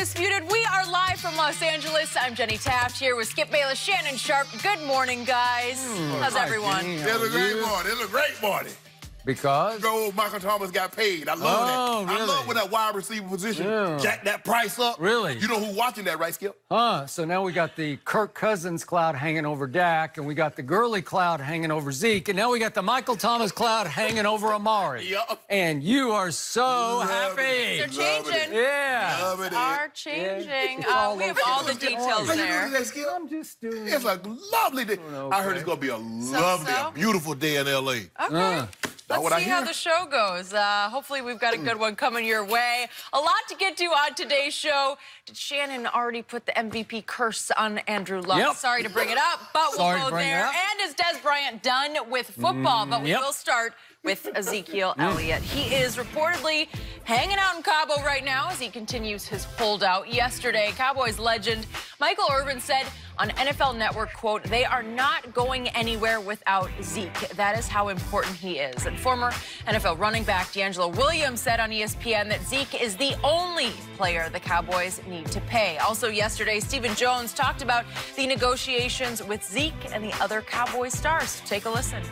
Undisputed, we are live from Los Angeles. I'm Jenny Taft here with Skip Bayless, Shannon Sharp. Good morning, guys. How's everyone? It's a great morning. It's a great morning. Because? Go, Michael Thomas got paid. I love that. Really? I love when that wide receiver position jack that price up. Really? You know who's watching that, right, Skip? So now we got the Kirk Cousins cloud hanging over Dak, and we got the Gurley cloud hanging over Zeke, and now we got the Michael Thomas cloud hanging over Amari. Yep. And you are so happy. They're changing. Yeah. Love it. Are changing. Yeah. We have all the details How you there. doing today, Skip? I'm just doing It's a lovely day. Okay. I heard it's going to be a lovely, a beautiful day in L.A. Okay. Let's see how the show goes. Hopefully we've got a good one coming your way. A lot to get to on today's show. Did Shannon already put the MVP curse on Andrew Luck? Yep. Sorry to bring it up, but we'll go there. And is Des Bryant done with football? But we will start with Ezekiel Elliott. He is reportedly hanging out in Cabo right now as he continues his holdout. Yesterday, Cowboys legend Michael Irvin said on NFL Network, quote, "They are not going anywhere without Zeke. That is how important he is." And former NFL running back D'Angelo Williams said on ESPN that Zeke is the only player the Cowboys need to pay. Also yesterday, Stephen Jones talked about the negotiations with Zeke and the other Cowboys stars. Take a listen.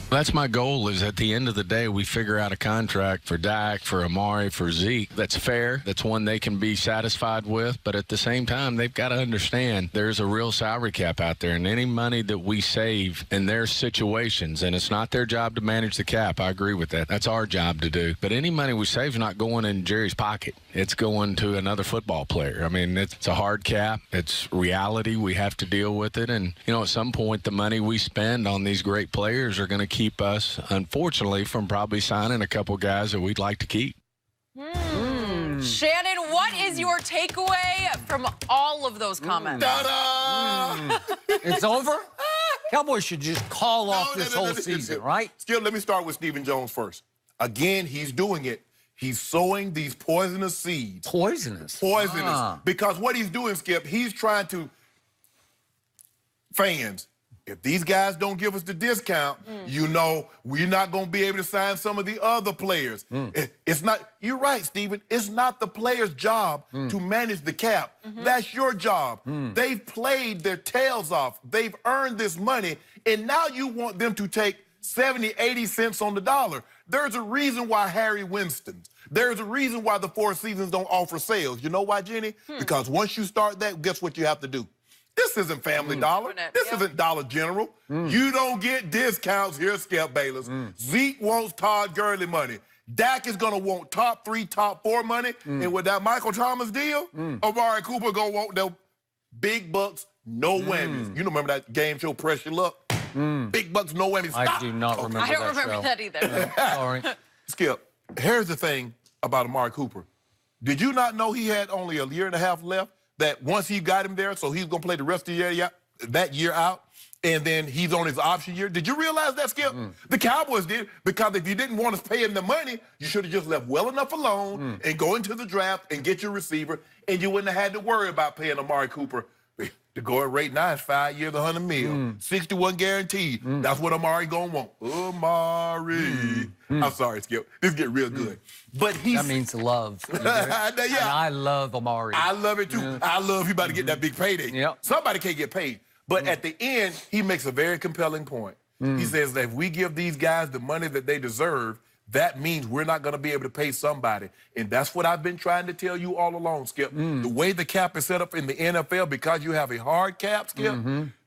That's my goal, is at the end of the day, we figure out a contract for Dak, for Amari, for Zeke that's fair, that's one they can be satisfied with. But at the same time, they've got to understand there's a real salary cap out there, and any money that we save in their situations, and it's not their job to manage the cap. I agree with that. That's our job to do. But any money we save is not going in Jerry's pocket. It's going to another football player. I mean, it's a hard cap. It's reality. We have to deal with it. And, you know, at some point, the money we spend on these great players are going to keep us, unfortunately, from probably signing a couple guys that we'd like to keep. Shannon, what is your takeaway from all of those comments? Ta-da! It's over? Cowboys should just call off this whole season, right? Skip, let me start with Stephen Jones first. Again, he's doing it. He's sowing these poisonous seeds. Poisonous? Poisonous. Because what he's doing, Skip, he's trying to, fans, if these guys don't give us the discount, you know, we're not going to be able to sign some of the other players. It's not, you're right, Stephen, it's not the player's job to manage the cap. That's your job. They've played their tails off. They've earned this money, and now you want them to take 70, 80 cents on the dollar. There's a reason why Harry Winston's. There's a reason why the Four Seasons don't offer sales. You know why, Jenny? Because once you start that, guess what you have to do? This isn't Family Dollar. This isn't Dollar General. You don't get discounts here, Skip Bayless. Zeke wants Todd Gurley money. Dak is going to want top 3, top 4 money. And with that Michael Thomas deal, Amari Cooper going to want the big bucks, no whammies. You remember that game show, Press Your Luck? Big bucks, no whammies. I do not remember that I don't remember that either. Sorry. Skip, here's the thing about Amari Cooper. Did you not know he had only a year and a half left? That once he got him there, so he's going to play the rest of the year, that year out, and then he's on his option year. Did you realize that, Skip? The Cowboys did, because if you didn't want to pay him the money, you should have just left well enough alone and go into the draft and get your receiver, and you wouldn't have had to worry about paying Amari Cooper. The going rate now is 5 years, $100 million. 61 guaranteed. That's what Amari going to want. Amari. I'm sorry, Skip. This get real good. But That means love. And I love Amari. I love it, too. I love you about to get that big payday. Somebody can't get paid. But at the end, he makes a very compelling point. He says that if we give these guys the money that they deserve, that means we're not going to be able to pay somebody. And that's what I've been trying to tell you all along, Skip. The way the cap is set up in the NFL, because you have a hard cap, Skip,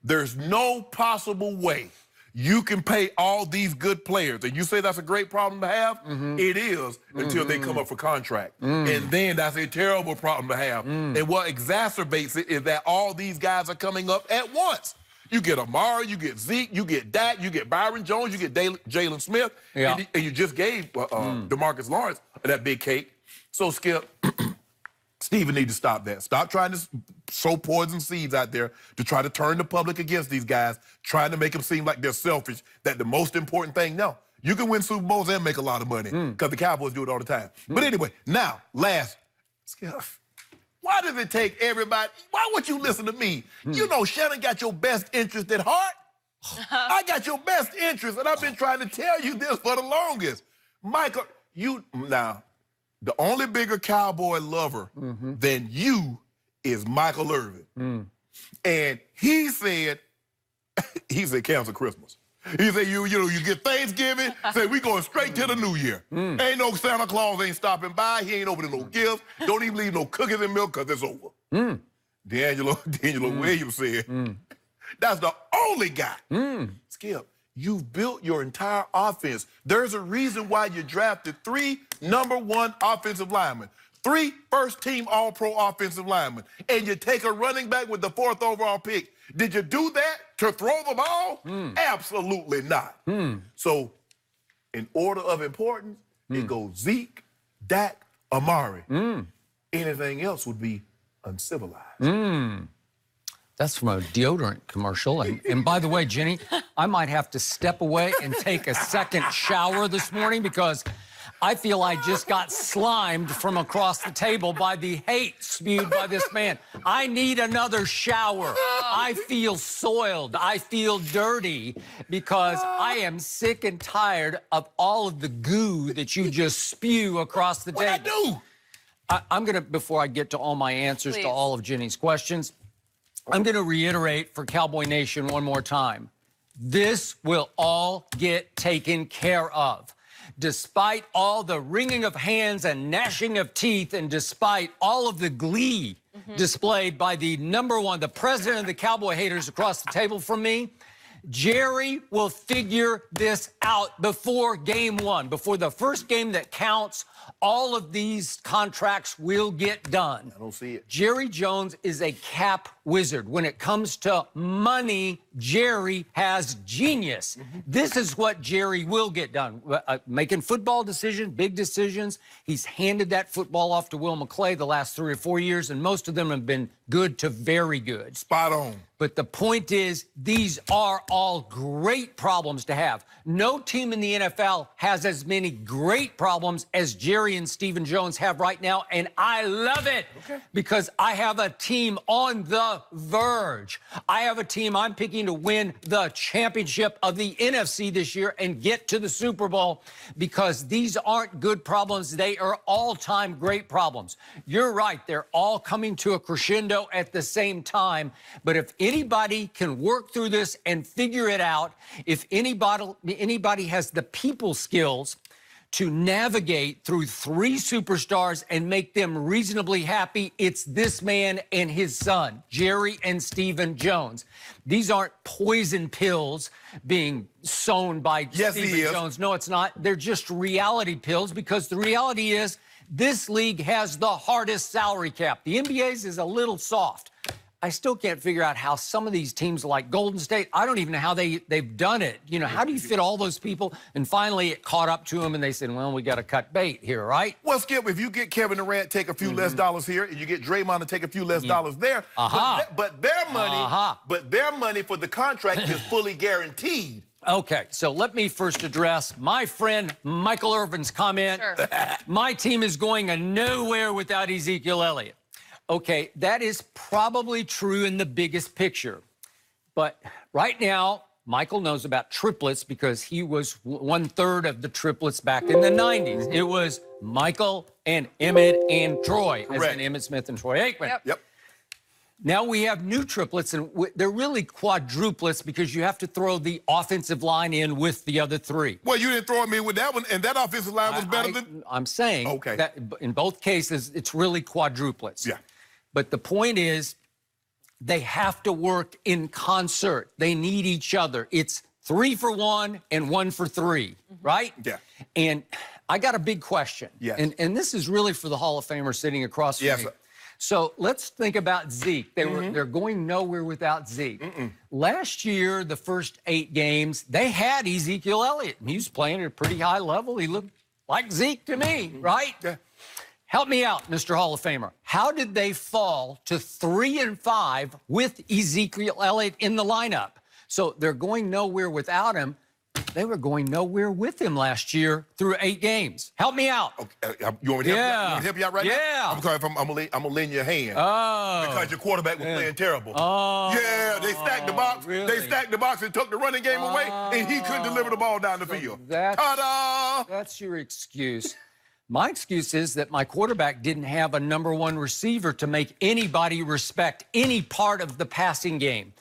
there's no possible way you can pay all these good players. And you say that's a great problem to have? It is, until they come up for contract. And then that's a terrible problem to have. And what exacerbates it is that all these guys are coming up at once. You get Amari, you get Zeke, you get Dak, you get Byron Jones, you get Jalen Smith, and you just gave DeMarcus Lawrence that big cake. So, Skip, Stephen needs to stop that. Stop trying to sow poison seeds out there to try to turn the public against these guys, trying to make them seem like they're selfish, that the most important thing, no. You can win Super Bowls and make a lot of money, because the Cowboys do it all the time. But anyway, now, last, Skip, why does it take everybody? Why would you listen to me? You know Shannon got your best interest at heart. I got your best interest, and I've been trying to tell you this for the longest. Michael, now, The only bigger Cowboy lover than you is Michael Irvin. And he said cancel Christmas. He said, you get Thanksgiving, say we going straight to the New Year. Ain't no Santa Claus ain't stopping by. He ain't opening no gifts. Don't even leave no cookies and milk because it's over. D'Angelo Williams said, that's the only guy. Skip, you've built your entire offense. There's a reason why you drafted 3 #1 offensive linemen, 3 first-team All-Pro offensive linemen, and you take a running back with the 4th overall pick. Did you do that to throw the ball? Absolutely not. So, in order of importance, it goes Zeke, Dak, Amari. Anything else would be uncivilized. That's from a deodorant commercial. And by the way, Jenny, I might have to step away and take a second shower this morning because I feel I just got slimed from across the table by the hate spewed by this man. I need another shower. I feel soiled. I feel dirty because I am sick and tired of all of the goo that you just spew across the table. What'd I do? I'm going to, before I get to all my answers to all of Jenny's questions, I'm going to reiterate for Cowboy Nation one more time. This will all get taken care of. Despite all the wringing of hands and gnashing of teeth, and despite all of the glee displayed by the #1, the president of the Cowboy haters across the table from me, Jerry will figure this out before game 1. Before the first game that counts, all of these contracts will get done. I don't see it. Jerry Jones is a cap wizard. When it comes to money, Jerry has genius. This is what Jerry will get done. Making football decisions, big decisions. He's handed that football off to Will McClay the last 3 or 4 years, and most of them have been good to very good. Spot on. But the point is, these are all great problems to have. No team in the NFL has as many great problems as Jerry and Stephen Jones have right now, and I love it because I have a team on the verge. I have a team I'm picking to win the championship of the NFC this year and get to the Super Bowl because these aren't good problems. They are all-time great problems. You're right. They're all coming to a crescendo at the same time, but if anybody can work through this and figure it out, if anybody has the people skills to navigate through 3 superstars and make them reasonably happy, it's this man and his son, Jerry and Stephen Jones. These aren't poison pills being sown by Stephen Jones. No, it's not. They're just reality pills because the reality is this league has the hardest salary cap. The NBA's is a little soft. I still can't figure out how some of these teams like Golden State, I don't even know how they've done it. You know, how do you fit all those people? And finally it caught up to them and they said, well, we got to cut bait here, right? Well, Skip, if you get Kevin Durant take a few less dollars here and you get Draymond to take a few less dollars there, but their money for the contract is fully guaranteed. Okay, so let me first address my friend Michael Irvin's comment. My team is going nowhere without Ezekiel Elliott. Okay, that is probably true in the biggest picture. But right now, Michael knows about triplets because he was 1/3 of the triplets back in the 90s. It was Michael and Emmett and Troy, as in Emmett Smith and Troy Aikman. Yep. Now we have new triplets, and they're really quadruplets because you have to throw the offensive line in with the other 3. Well, you didn't throw me in with that one, and that offensive line was better than... I'm saying that in both cases, it's really quadruplets. Yeah. But the point is, they have to work in concert. They need each other. It's 3 for 1 and 1 for 3, right? Yeah. And I got a big question. Yes. And this is really for the Hall of Famer sitting across from me. Sir. So let's think about Zeke. They're going nowhere without Zeke. Last year, the first 8 games, they had Ezekiel Elliott. He was playing at a pretty high level. He looked like Zeke to me, right? Yeah. Help me out, Mr. Hall of Famer. How did they fall to 3-5 with Ezekiel Elliott in the lineup? So they're going nowhere without him. They were going nowhere with him last year through 8 games. Help me out. Okay. You want me to help you out right now? Yeah. I'm going to lend you a hand. Oh. Because your quarterback was playing terrible. Oh. Yeah, they stacked the box. Really? They stacked the box and took the running game away, and he couldn't deliver the ball down the field. That's, Ta-da! that's your excuse. My excuse is that my quarterback didn't have a #1 receiver to make anybody respect any part of the passing game.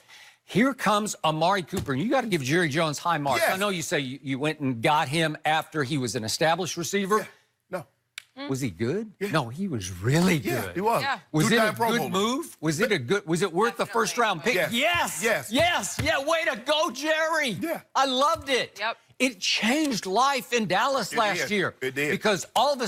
Here comes Amari Cooper. And you got to give Jerry Jones high marks. Yes. I know you say you went and got him after he was an established receiver. Yeah. No. Was he good? Yeah. No, he was really good. Yeah, he was. Yeah. Was it a Two-time Pro good Bowler. move? Was it worth the first-round pick? Yes. Yes. Yes. Yes. Yeah, way to go, Jerry. Yeah. I loved it. Yep. It changed life in Dallas last did. year. It did. Because all of a